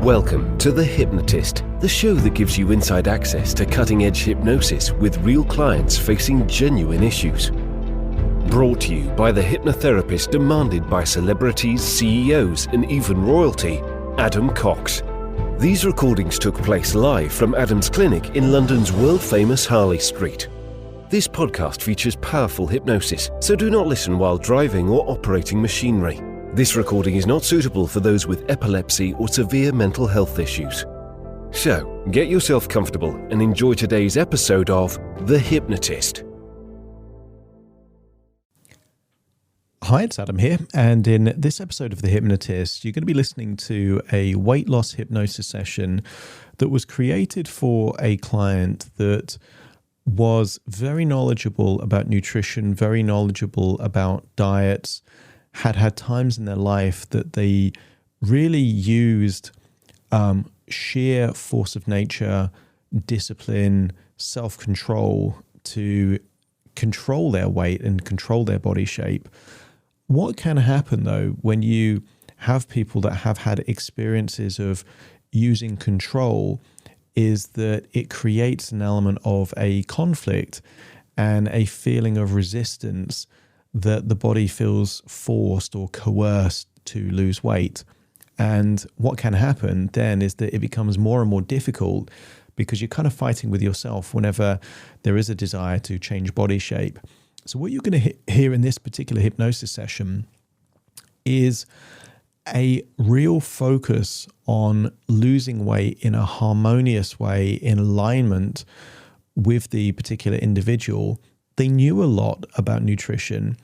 Welcome to The Hypnotist, the show that gives you inside access to cutting-edge hypnosis with real clients facing genuine issues. Brought to you by the hypnotherapist demanded by celebrities, CEOs, and even royalty, Adam Cox. These recordings took place live from Adam's clinic in London's world-famous Harley Street. This podcast features powerful hypnosis, so do not listen while driving or operating machinery. This recording is not suitable for those with epilepsy or severe mental health issues. So, get yourself comfortable and enjoy today's episode of The Hypnotist. Hi, it's Adam here, and in this episode of The Hypnotist, you're going to be listening to a weight loss hypnosis session that was created for a client that was very knowledgeable about nutrition, very knowledgeable about diets, had times in their life that they really used sheer force of nature, discipline, self-control to control their weight and control their body shape. What can happen though when you have people that have had experiences of using control is that it creates an element of a conflict and a feeling of resistance that the body feels forced or coerced to lose weight. And what can happen then is that it becomes more and more difficult because you're kind of fighting with yourself whenever there is a desire to change body shape. So what you're going to hear in this particular hypnosis session is a real focus on losing weight in a harmonious way, in alignment with the particular individual. They knew a lot about nutrition,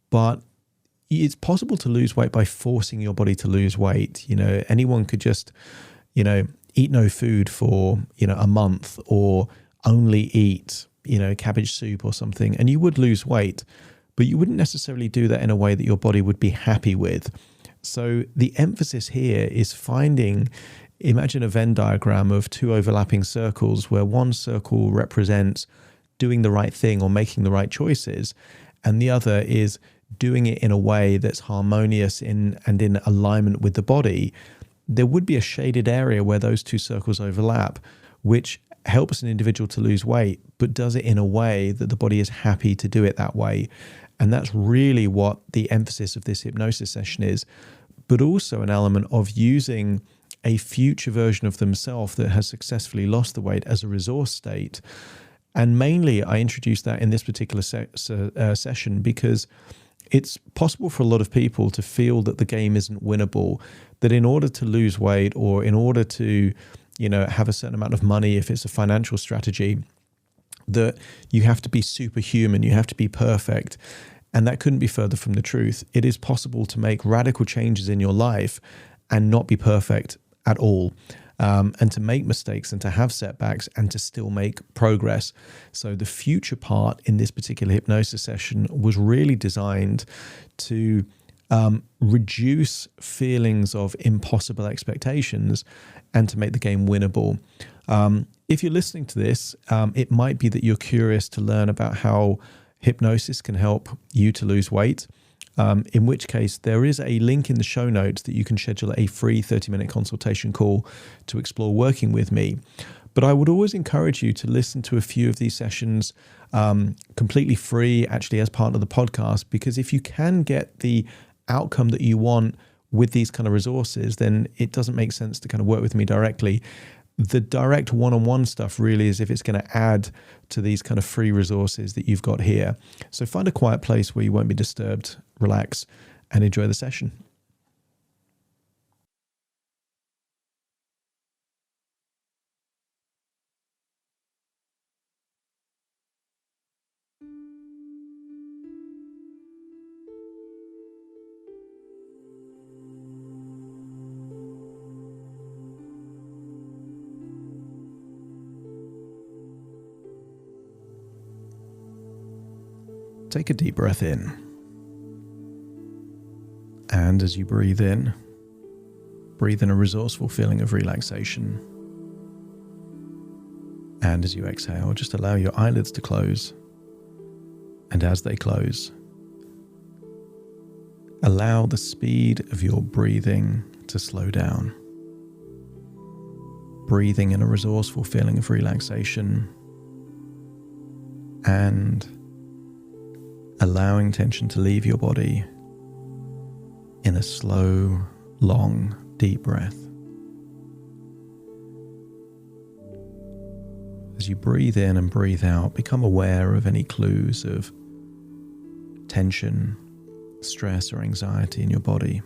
but it's possible to lose weight by forcing your body to lose weight. You know, anyone could just, eat no food for, a month or only eat, cabbage soup or something, and you would lose weight, but you wouldn't necessarily do that in a way that your body would be happy with. So the emphasis here is imagine a Venn diagram of two overlapping circles where one circle represents doing the right thing or making the right choices, and the other is doing it in a way that's harmonious and in alignment with the body. There would be a shaded area where those two circles overlap, which helps an individual to lose weight, but does it in a way that the body is happy to do it that way. And that's really what the emphasis of this hypnosis session is, but also an element of using a future version of themselves that has successfully lost the weight as a resource state. And mainly I introduced that in this particular session because it's possible for a lot of people to feel that the game isn't winnable, that in order to lose weight or in order to, have a certain amount of money, if it's a financial strategy, that you have to be superhuman, you have to be perfect. And that couldn't be further from the truth. It is possible to make radical changes in your life and not be perfect at all. And to make mistakes and to have setbacks and to still make progress. So the future part in this particular hypnosis session was really designed to reduce feelings of impossible expectations and to make the game winnable. If you're listening to this, it might be that you're curious to learn about how hypnosis can help you to lose weight. In which case there is a link in the show notes that you can schedule a free 30-minute consultation call to explore working with me. But I would always encourage you to listen to a few of these sessions completely free, actually as part of the podcast, because if you can get the outcome that you want with these kind of resources, then it doesn't make sense to kind of work with me directly. The direct one-on-one stuff really is if it's going to add to these kind of free resources that you've got here. So find a quiet place where you won't be disturbed, relax, and enjoy the session. Take a deep breath in. And as you breathe in a resourceful feeling of relaxation. And as you exhale, just allow your eyelids to close. And as they close, allow the speed of your breathing to slow down. breathing in a resourceful feeling of relaxation and allowing tension to leave your body in a slow, long, deep breath. As you breathe in and breathe out, become aware of any clues of tension, stress, or anxiety in your body.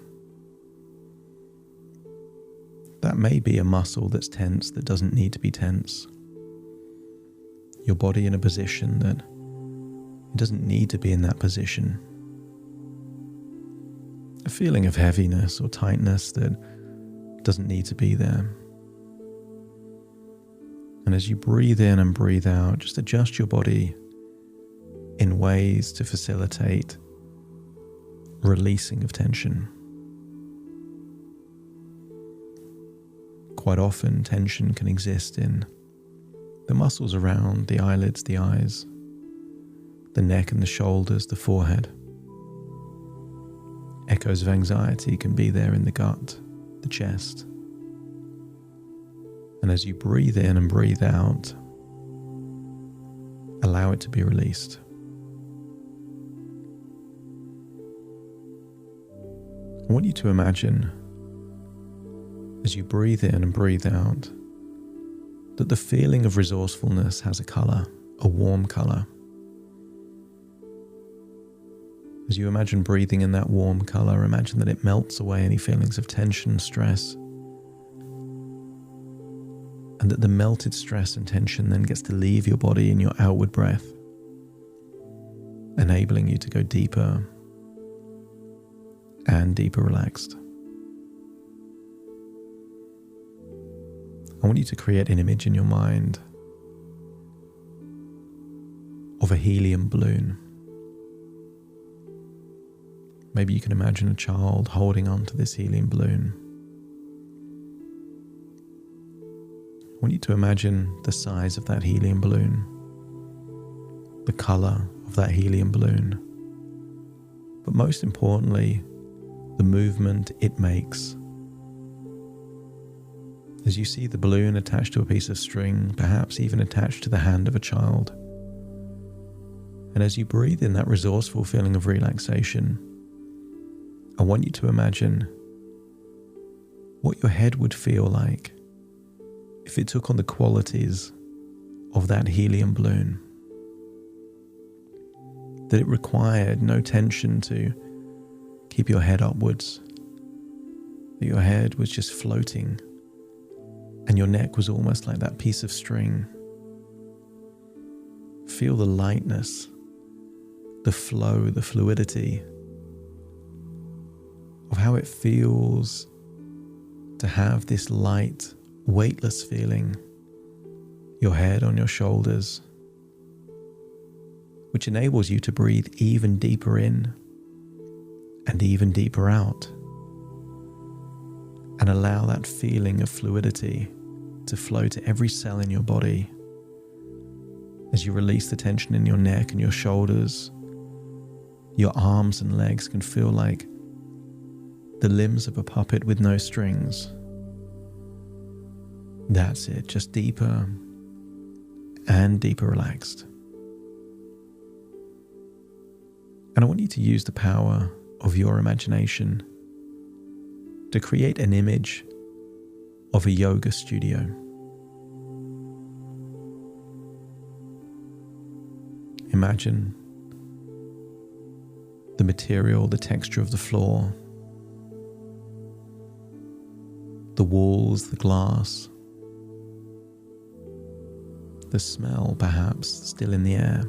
That may be a muscle that's tense that doesn't need to be tense. Your body in a position that it doesn't need to be in that position. A feeling of heaviness or tightness that doesn't need to be there. And as you breathe in and breathe out, just adjust your body in ways to facilitate releasing of tension. Quite often, tension can exist in the muscles around the eyelids, the eyes, the neck and the shoulders, the forehead. Echoes of anxiety can be there in the gut, the chest. And as you breathe in and breathe out, allow it to be released. I want you to imagine, as you breathe in and breathe out, that the feeling of resourcefulness has a color, a warm color. As you imagine breathing in that warm color, imagine that it melts away any feelings of tension, stress, and that the melted stress and tension then gets to leave your body in your outward breath, enabling you to go deeper and deeper relaxed. I want you to create an image in your mind of a helium balloon. Maybe you can imagine a child holding on to this helium balloon. I want you to imagine the size of that helium balloon, the color of that helium balloon, but most importantly, the movement it makes. As you see the balloon attached to a piece of string, perhaps even attached to the hand of a child. And as you breathe in that resourceful feeling of relaxation, I want you to imagine what your head would feel like if it took on the qualities of that helium balloon. That it required no tension to keep your head upwards. That your head was just floating and your neck was almost like that piece of string. Feel the lightness, the flow, the fluidity of how it feels to have this light, weightless feeling, your head on your shoulders, which enables you to breathe even deeper in and even deeper out, and allow that feeling of fluidity to flow to every cell in your body. As you release the tension in your neck and your shoulders, your arms and legs can feel like the limbs of a puppet with no strings. That's it, just deeper and deeper relaxed. And I want you to use the power of your imagination to create an image of a yoga studio. Imagine the material, the texture of the floor, the walls, the glass, the smell perhaps still in the air.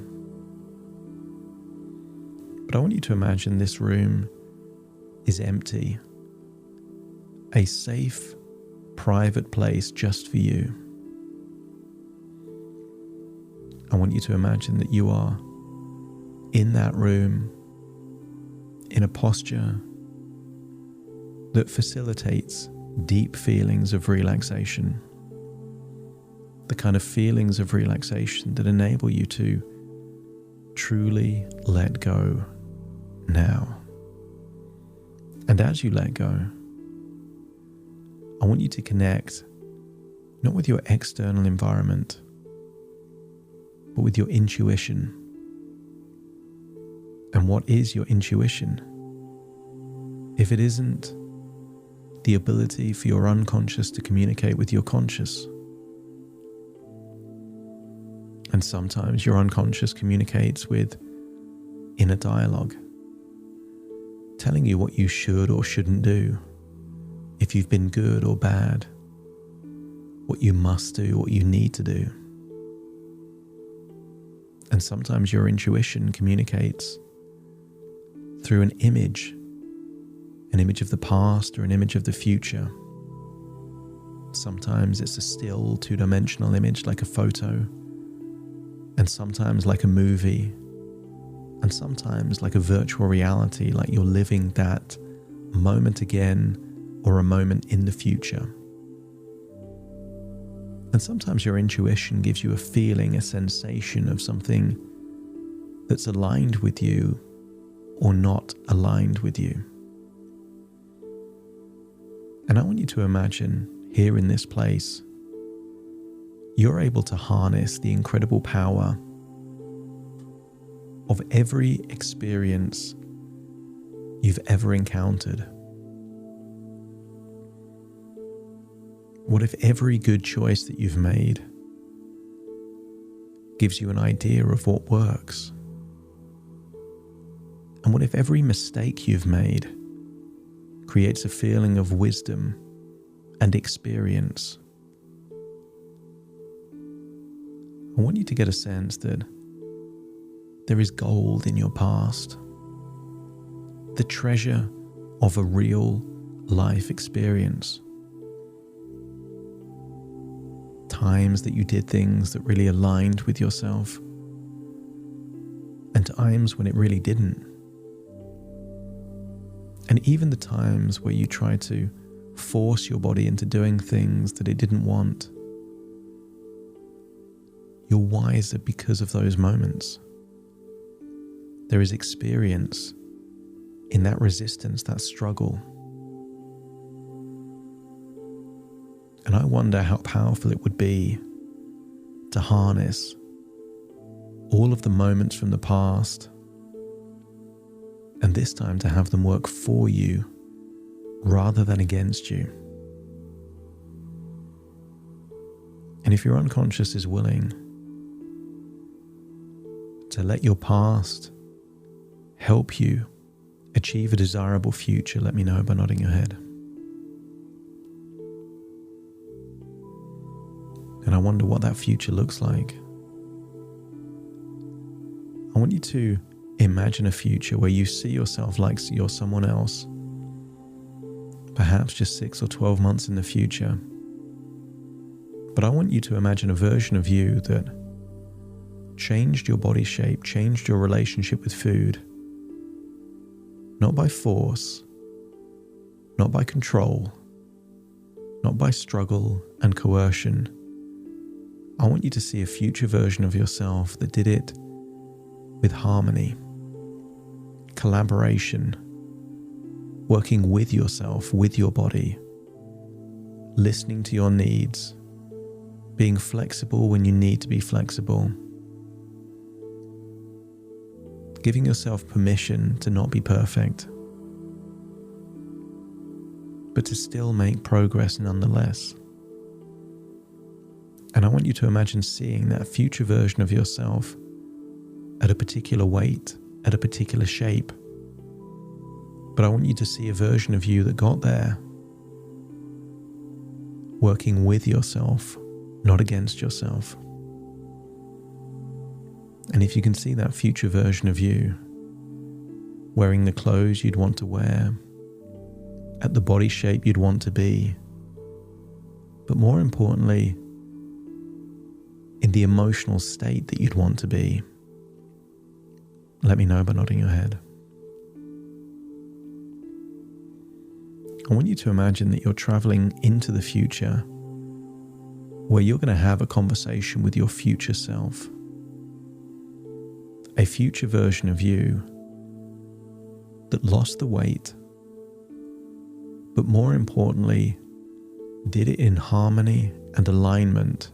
But I want you to imagine this room is empty, a safe, private place just for you. I want you to imagine that you are in that room in a posture that facilitates deep feelings of relaxation, the kind of feelings of relaxation that enable you to truly let go now. And as you let go, I want you to connect not with your external environment, but with your intuition. And what is your intuition? If it isn't the ability for your unconscious to communicate with your conscious. And sometimes your unconscious communicates with inner dialogue, telling you what you should or shouldn't do, if you've been good or bad, what you must do, what you need to do. And sometimes your intuition communicates through an image of the past or an image of the future. Sometimes it's a still two-dimensional image like a photo, and sometimes like a movie, and sometimes like a virtual reality, like you're living that moment again or a moment in the future. And sometimes your intuition gives you a feeling, a sensation of something that's aligned with you or not aligned with you. And I want you to imagine here in this place, you're able to harness the incredible power of every experience you've ever encountered. What if every good choice that you've made gives you an idea of what works? And what if every mistake you've made creates a feeling of wisdom and experience? I want you to get a sense that there is gold in your past, the treasure of a real life experience. Times that you did things that really aligned with yourself, and times when it really didn't. And even the times where you tried to force your body into doing things that it didn't want. You're wiser because of those moments. There is experience in that resistance, that struggle. And I wonder how powerful it would be to harness all of the moments from the past, and this time to have them work for you rather than against you. And if your unconscious is willing to let your past help you achieve a desirable future, let me know by nodding your head. And I wonder what that future looks like. I want you to imagine a future where you see yourself like you're someone else, perhaps just 6 or 12 months in the future. But I want you to imagine a version of you that changed your body shape, changed your relationship with food, not by force, not by control, not by struggle and coercion. I want you to see a future version of yourself that did it with harmony, collaboration, working with yourself, with your body, listening to your needs, being flexible when you need to be flexible, giving yourself permission to not be perfect, but to still make progress nonetheless. And I want you to imagine seeing that future version of yourself at a particular weight, at a particular shape. But I want you to see a version of you that got there, working with yourself, not against yourself. And if you can see that future version of you, wearing the clothes you'd want to wear, at the body shape you'd want to be, but more importantly, in the emotional state that you'd want to be, let me know by nodding your head. I want you to imagine that you're traveling into the future where you're going to have a conversation with your future self, a future version of you that lost the weight, but more importantly, did it in harmony and alignment.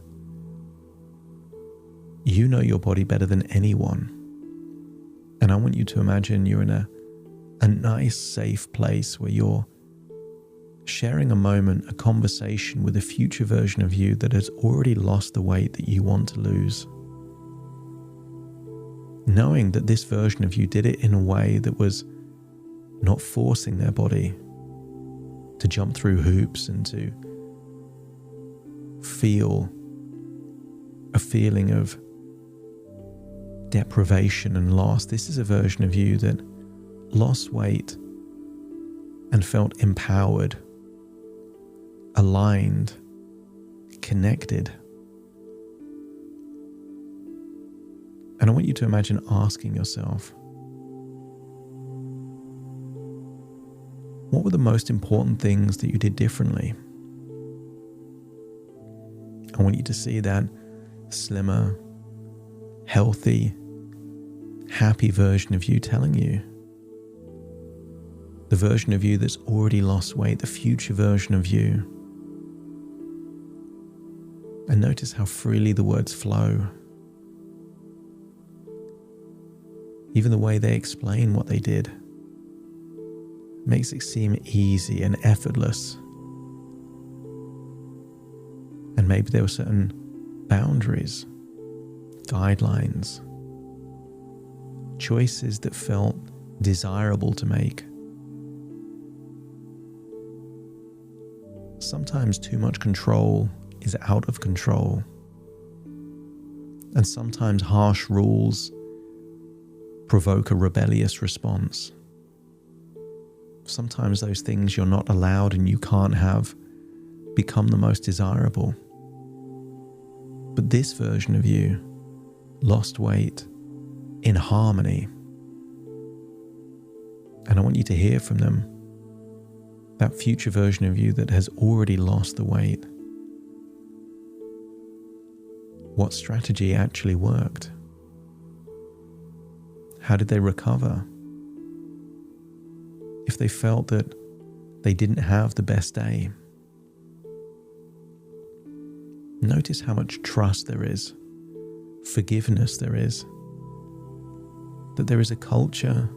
You know your body better than anyone. And I want you to imagine you're in a nice, safe place where you're sharing a moment, a conversation with a future version of you that has already lost the weight that you want to lose. Knowing that this version of you did it in a way that was not forcing their body to jump through hoops and to feel a feeling of deprivation and loss. This is a version of you that lost weight and felt empowered, aligned, connected. And I want you to imagine asking yourself, what were the most important things that you did differently? I want you to see that slimmer, healthy, happy version of you telling you. The version of you that's already lost weight, the future version of you. And notice how freely the words flow. Even the way they explain what they did makes it seem easy and effortless. And maybe there were certain boundaries, guidelines, choices that felt desirable to make. Sometimes too much control is out of control. And sometimes harsh rules provoke a rebellious response. Sometimes those things you're not allowed and you can't have become the most desirable. But this version of you lost weight in harmony. And I want you to hear from them, that future version of you that has already lost the weight. What strategy actually worked? How did they recover? If they felt that they didn't have the best day. Notice how much trust there is, forgiveness there is, that there is a culture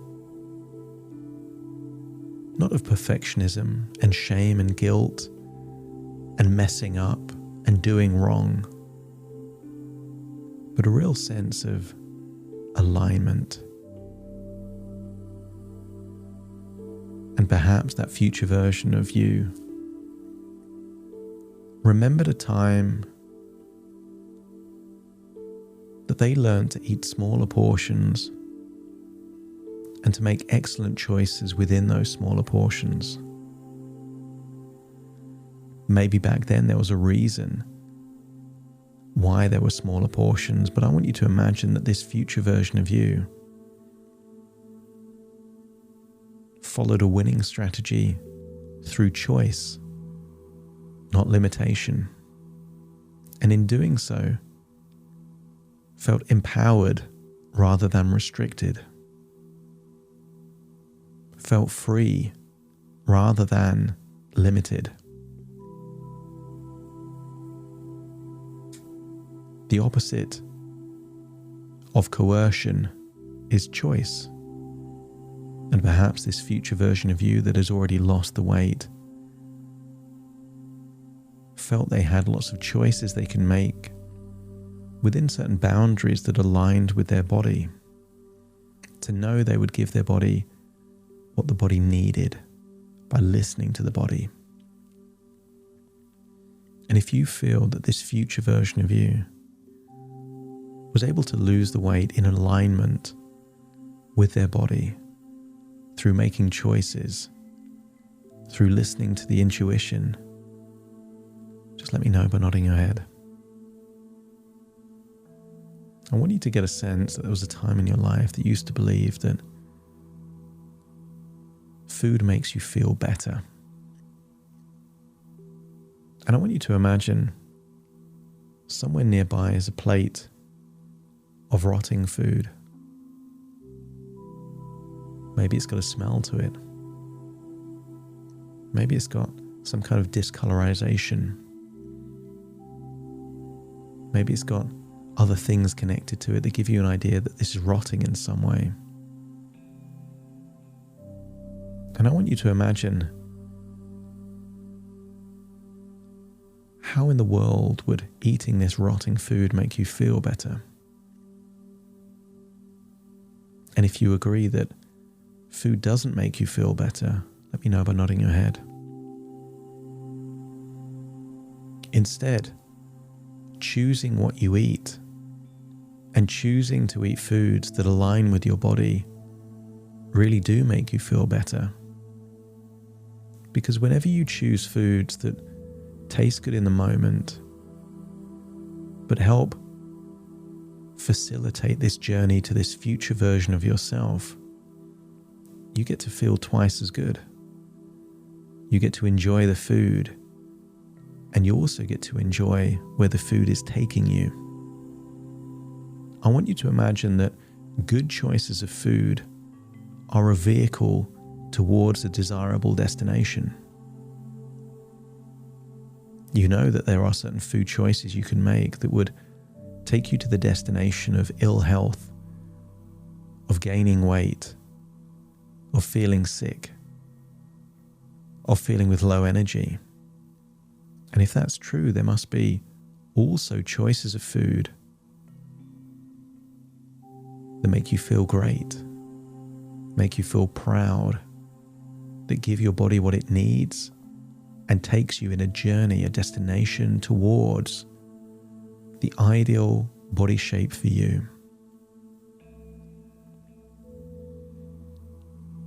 not of perfectionism and shame and guilt and messing up and doing wrong, but a real sense of alignment. And perhaps that future version of you remembered a time that they learned to eat smaller portions and to make excellent choices within those smaller portions. Maybe back then there was a reason why there were smaller portions, but I want you to imagine that this future version of you followed a winning strategy through choice, not limitation. And in doing so, felt empowered rather than restricted. Felt free rather than limited. The opposite of coercion is choice. And perhaps this future version of you that has already lost the weight felt they had lots of choices they can make within certain boundaries that aligned with their body, to know they would give their body what the body needed by listening to the body. And if you feel that this future version of you was able to lose the weight in alignment with their body, through making choices, through listening to the intuition, just let me know by nodding your head. I want you to get a sense that there was a time in your life that you used to believe that food makes you feel better. And I want you to imagine somewhere nearby is a plate of rotting food. Maybe it's got a smell to it. Maybe it's got some kind of discolorization. Maybe it's got other things connected to it that give you an idea that this is rotting in some way. And I want you to imagine, how in the world would eating this rotting food make you feel better? And if you agree that food doesn't make you feel better, let me know by nodding your head. Instead, choosing what you eat and choosing to eat foods that align with your body really do make you feel better. Because whenever you choose foods that taste good in the moment, but help facilitate this journey to this future version of yourself, you get to feel twice as good. You get to enjoy the food, and you also get to enjoy where the food is taking you. I want you to imagine that good choices of food are a vehicle towards a desirable destination. You know that there are certain food choices you can make that would take you to the destination of ill health, of gaining weight, of feeling sick, of feeling with low energy. And if that's true, there must be also choices of food that make you feel great, make you feel proud, that give your body what it needs and takes you in a journey, a destination towards the ideal body shape for you.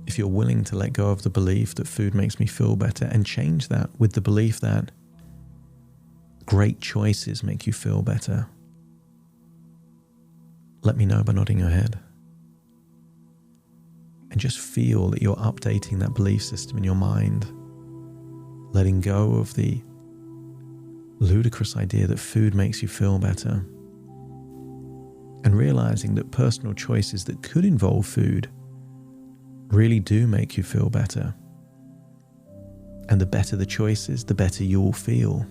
If you're willing to let go of the belief that food makes me feel better and change that with the belief that great choices make you feel better, let me know by nodding your head. And just feel that you're updating that belief system in your mind, letting go of the ludicrous idea that food makes you feel better, and realizing that personal choices that could involve food really do make you feel better. And the better the choices, the better you'll feel.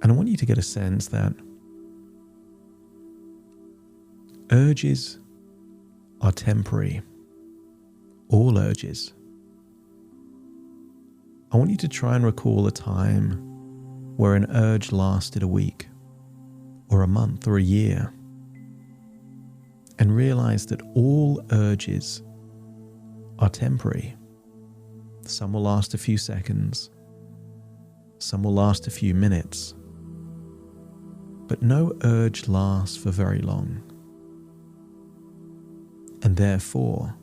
And I want you to get a sense that urges are temporary. All urges. I want you to try and recall a time where an urge lasted a week, or a month, or a year, and realize that all urges are temporary. Some will last a few seconds, some will last a few minutes, but no urge lasts for very long. And therefore,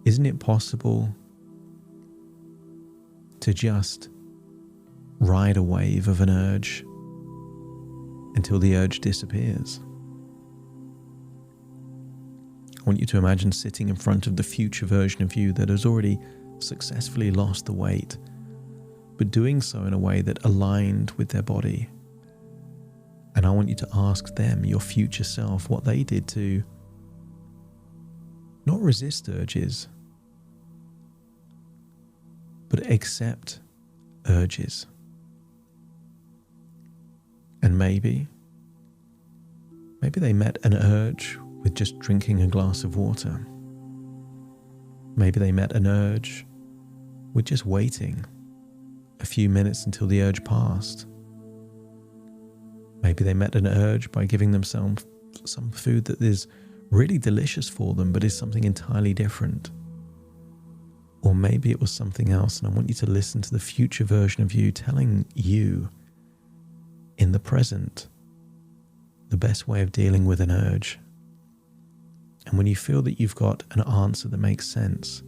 isn't it possible to just ride a wave of an urge until the urge disappears? I want you to imagine sitting in front of the future version of you that has already successfully lost the weight, but doing so in a way that aligned with their body. And I want you to ask them, your future self, what they did to not resist urges, but accept urges. And maybe they met an urge with just drinking a glass of water. Maybe they met an urge with just waiting a few minutes until the urge passed. Maybe they met an urge by giving themselves some food that is really delicious for them, but is something entirely different. Or maybe it was something else, and I want you to listen to the future version of you telling you in the present the best way of dealing with an urge. And when you feel that you've got an answer that makes sense,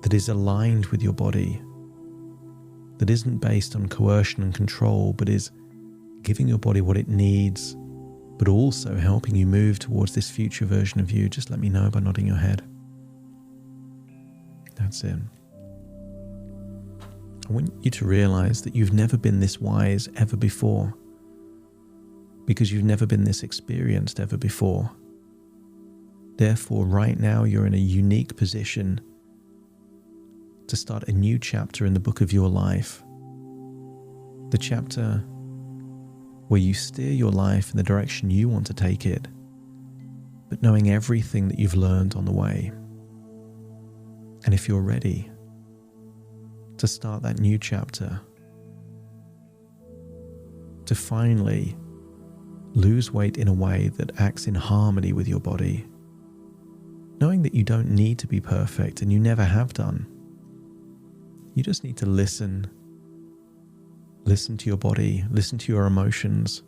that is aligned with your body, that isn't based on coercion and control, but is giving your body what it needs, but also helping you move towards this future version of you, just let me know by nodding your head. That's it. I want you to realize that you've never been this wise ever before, because you've never been this experienced ever before. Therefore, right now you're in a unique position to start a new chapter in the book of your life. The chapter where you steer your life in the direction you want to take it, but knowing everything that you've learned on the way. And if you're ready to start that new chapter, to finally lose weight in a way that acts in harmony with your body, knowing that you don't need to be perfect and you never have done. You just need to listen to your body, listen to your emotions,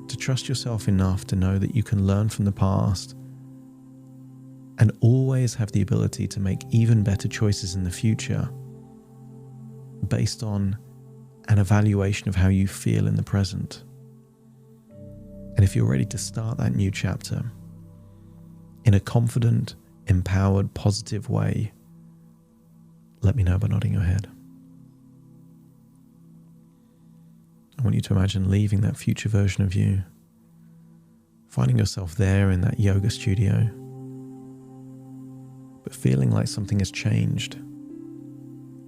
to trust yourself enough to know that you can learn from the past and always have the ability to make even better choices in the future based on an evaluation of how you feel in the present. And if you're ready to start that new chapter in a confident, empowered, positive way, let me know by nodding your head. I want you to imagine leaving that future version of you, finding yourself there in that yoga studio, but feeling like something has changed,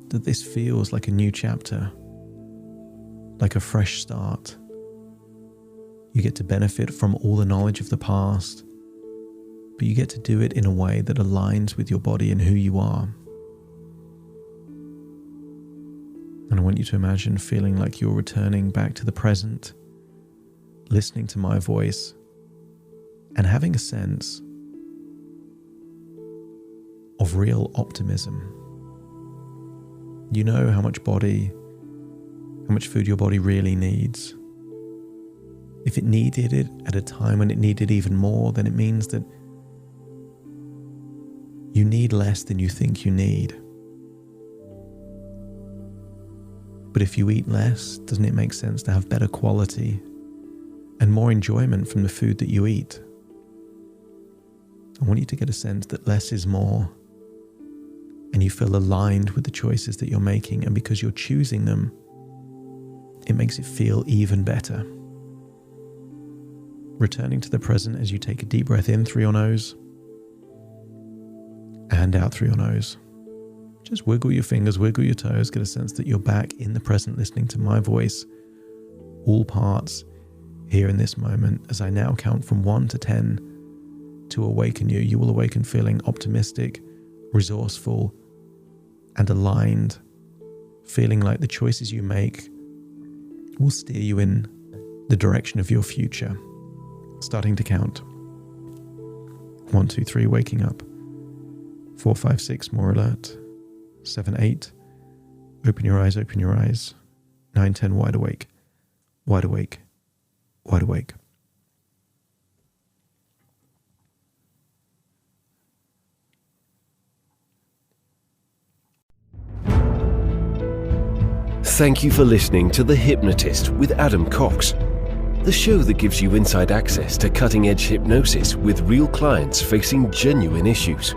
that this feels like a new chapter, like a fresh start. You get to benefit from all the knowledge of the past, but you get to do it in a way that aligns with your body and who you are. And I want you to imagine feeling like you're returning back to the present, listening to my voice, and having a sense of real optimism. You know how much food your body really needs. If it needed it at a time when it needed even more, then it means that you need less than you think you need. But if you eat less, doesn't it make sense to have better quality and more enjoyment from the food that you eat? I want you to get a sense that less is more, and you feel aligned with the choices that you're making, and because you're choosing them, it makes it feel even better. Returning to the present as you take a deep breath in through your nose and out through your nose. Just wiggle your fingers, wiggle your toes, get a sense that you're back in the present, listening to my voice, all parts here in this moment. As I now count from 1 to 10 to awaken you, you will awaken feeling optimistic, resourceful, and aligned, feeling like the choices you make will steer you in the direction of your future. Starting to count. 1, 2, 3, waking up. 4, 5, 6, more alert. 7, 8, open your eyes, open your eyes. 9, 10, wide awake, wide awake, wide awake. Thank you for listening to The Hypnotist with Adam Cox, the show that gives you inside access to cutting-edge hypnosis with real clients facing genuine issues.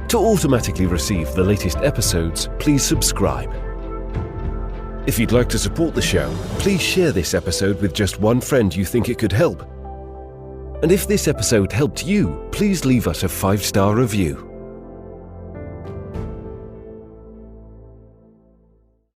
To automatically receive the latest episodes, please subscribe. If you'd like to support the show, please share this episode with just one friend you think it could help. And if this episode helped you, please leave us a 5-star review.